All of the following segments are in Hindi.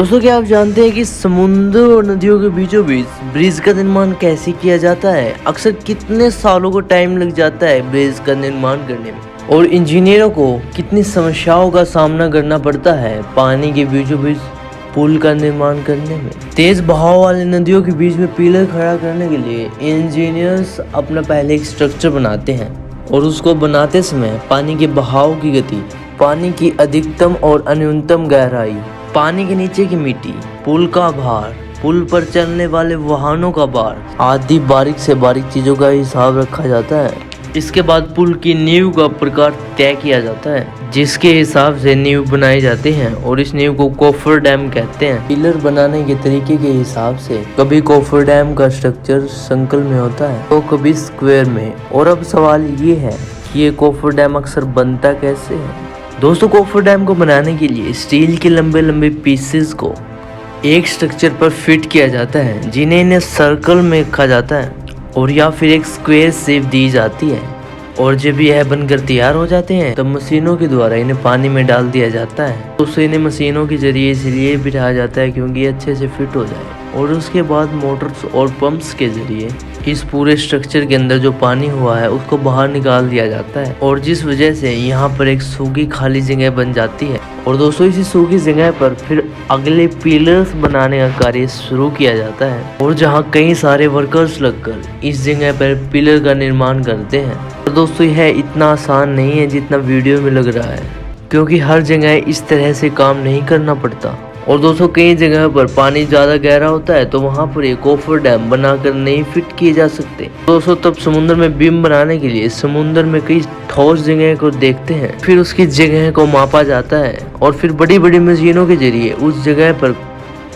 दोस्तों, क्या आप जानते हैं कि समुद्र और नदियों के बीचों बीच ब्रिज का निर्माण कैसे किया जाता है? अक्सर कितने सालों को टाइम लग जाता है ब्रिज का निर्माण करने में, और इंजीनियरों को कितनी समस्याओं का सामना करना पड़ता है पानी के बीचों बीच पुल का निर्माण करने में। तेज बहाव वाली नदियों के बीच में पिलर खड़ा करने के लिए इंजीनियर्स अपना पहले एक स्ट्रक्चर बनाते हैं, और उसको बनाते समय पानी के बहाव की गति, पानी की अधिकतम और न्यूनतम गहराई, पानी के नीचे की मिट्टी, पुल का भार, पुल पर चलने वाले वाहनों का भार आदि बारीक से बारीक चीजों का हिसाब रखा जाता है। इसके बाद पुल की नींव का प्रकार तय किया जाता है, जिसके हिसाब से नींव बनाई जाती है, और इस नींव को कोफर डैम कहते हैं। पिलर बनाने के तरीके के हिसाब से कभी कोफर डैम का स्ट्रक्चर सर्कल में होता है तो कभी स्क्वायर में। और अब सवाल ये है कि ये कोफर डैम अक्सर बनता कैसे है? दोस्तों, कोफर डैम को बनाने के लिए स्टील के लंबे लंबे पीसेस को एक स्ट्रक्चर पर फिट किया जाता है, जिन्हें इन्हें सर्कल में रखा जाता है और या फिर एक स्क्वायर शेप दी जाती है। और जब यह बनकर तैयार हो जाते हैं तब मशीनों के द्वारा इन्हें पानी में डाल दिया जाता है। तो इन्हें मशीनों के जरिए इसलिए बिठाया जाता है क्योंकि ये अच्छे से फिट हो जाए, और उसके बाद मोटर्स और पंप्स के जरिए इस पूरे स्ट्रक्चर के अंदर जो पानी हुआ है उसको बाहर निकाल दिया जाता है, और जिस वजह से यहाँ पर एक सूखी खाली जगह बन जाती है। और दोस्तों, इसी सूखी जगह पर फिर अगले पिलर्स बनाने का कार्य शुरू किया जाता है, और जहाँ कई सारे वर्कर्स लगकर इस जगह पर पिलर का निर्माण करते हैं। और दोस्तों, यह इतना आसान नहीं है जितना वीडियो में लग रहा है, क्योंकि हर जगह इस तरह से काम नहीं करना पड़ता। और दोस्तों, कई जगह पर पानी ज़्यादा गहरा होता है तो वहाँ पर एक कोफर डैम बनाकर नहीं फिट किए जा सकते। दोस्तों, तब समुद्र में बीम बनाने के लिए समुद्र में कई ठोस जगह को देखते हैं, फिर उसकी जगह को मापा जाता है, और फिर बड़ी बड़ी मशीनों के जरिए उस जगह पर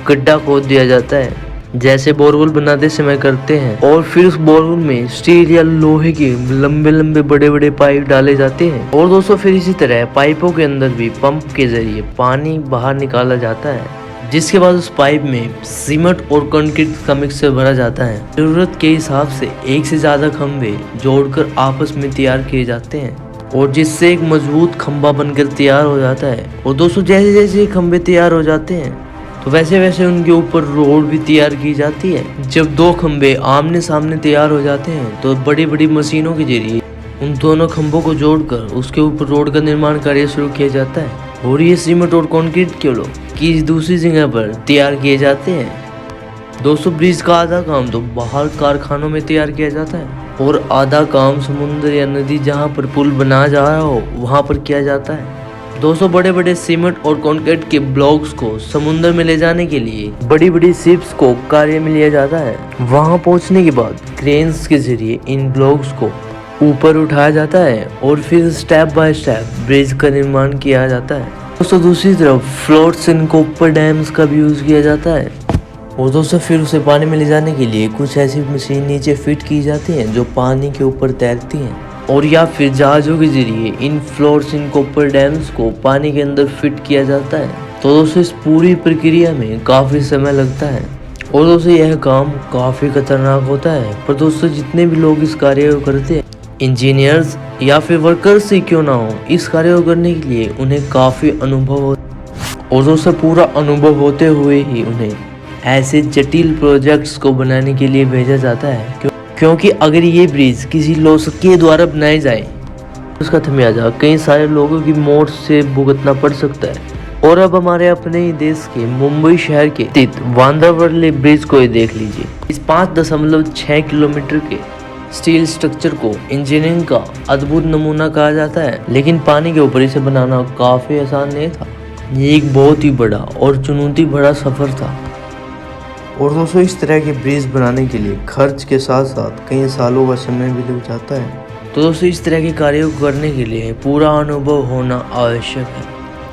गड्ढा खोद दिया जाता है, जैसे बोरवेल बनाते समय करते हैं। और फिर उस बोरवेल में स्टील या लोहे के लंबे लंबे बड़े बड़े पाइप डाले जाते हैं। और दोस्तों, फिर इसी तरह पाइपों के अंदर भी पंप के जरिए पानी बाहर निकाला जाता है, जिसके बाद उस पाइप में सीमेंट और कंक्रीट का मिक्सचर भरा जाता है। जरूरत के हिसाब से एक से ज्यादा खंभे जोड़कर आपस में तैयार किए जाते हैं, और जिससे एक मजबूत खंभा बनकर तैयार हो जाता है। और दोस्तों, जैसे जैसे खंभे तैयार हो जाते हैं तो वैसे वैसे उनके ऊपर रोड भी तैयार की जाती है। जब दो खंभे आमने सामने तैयार हो जाते हैं तो बड़ी बड़ी मशीनों के जरिए उन दोनों खंभों को जोड़कर उसके ऊपर रोड का निर्माण कार्य शुरू किया जाता है, और ये सीमेंट और कंक्रीट की दूसरी जगह पर तैयार किए जाते हैं। दोस्तों, ब्रिज का आधा काम तो बाहर कारखानों में तैयार किया जाता है, और आधा काम समुद्र या नदी जहाँ पर पुल बना जा रहा हो वहाँ पर किया जाता है। दोस्तों, बड़े बड़े सीमेंट और कंक्रीट के ब्लॉक्स को समुद्र में ले जाने के लिए बड़ी बड़ी शिप्स को कार्य में लिया जाता है। वहां पहुंचने के बाद क्रेन्स के जरिए इन ब्लॉक्स को ऊपर उठाया जाता है, और फिर स्टेप बाय स्टेप ब्रिज का निर्माण किया जाता है। दोस्तों, दूसरी तरफ फ्लोट्स एंड कोपर डैम्स का भी यूज किया जाता है, और दोस्तों फिर उसे पानी में ले जाने के लिए कुछ ऐसी मशीन नीचे फिट की जाती हैं जो पानी के ऊपर तैरती हैं, और या फिर जहाजों के जरिए इन फ्लोट्स इन कोपर डैम्स को पानी के अंदर फिट किया जाता है। तो दोस्तों, इस पूरी प्रक्रिया में काफ़ी समय लगता है, और दोस्तों यह काम काफ़ी खतरनाक होता है। पर दोस्तों, जितने भी लोग इस कार्य को करते हैं, इंजीनियर्स या फिर वर्कर्स ही क्यों ना हो, इस कार्य को करने के लिए उन्हें काफ़ी अनुभव होता है, और दोस्तों पूरा अनुभव होते हुए ही उन्हें ऐसे जटिल प्रोजेक्ट्स को बनाने के लिए भेजा जाता है, क्योंकि अगर ये ब्रिज किसी लोग के द्वारा बनाए जाए उसका खमियाजा कई सारे लोगों की मौत से भुगतना पड़ सकता है। और अब हमारे अपने ही देश के मुंबई शहर के स्थित बांद्रा वर्ली ब्रिज को ही देख लीजिए। इस 5.6 किलोमीटर के स्टील स्ट्रक्चर को इंजीनियरिंग का अद्भुत नमूना कहा जाता है, लेकिन पानी के ऊपर इसे बनाना काफी आसान नहीं था। ये एक बहुत ही बड़ा और चुनौती भरा सफर था। और दोस्तों, इस तरह के ब्रिज बनाने के लिए खर्च के साथ साथ कई सालों का समय भी लग जाता है। तो दोस्तों, इस तरह के कार्यों को करने के लिए पूरा अनुभव होना आवश्यक है।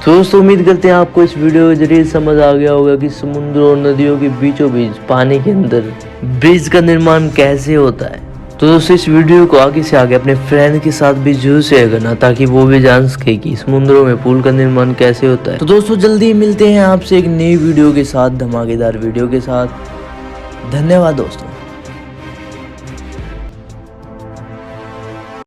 तो दोस्तों, उम्मीद करते हैं आपको इस वीडियो के जरिए समझ आ गया होगा कि समुद्र और नदियों के बीचों बीच पानी के अंदर ब्रिज का निर्माण कैसे होता है। तो दोस्तों, इस वीडियो को आगे से आगे अपने फ्रेंड के साथ भी जरूर शेयर करना, ताकि वो भी जान सके कि समुद्रों में पुल का निर्माण कैसे होता है। तो दोस्तों, जल्दी मिलते हैं आपसे एक नई वीडियो के साथ, धमाकेदार वीडियो के साथ। धन्यवाद दोस्तों।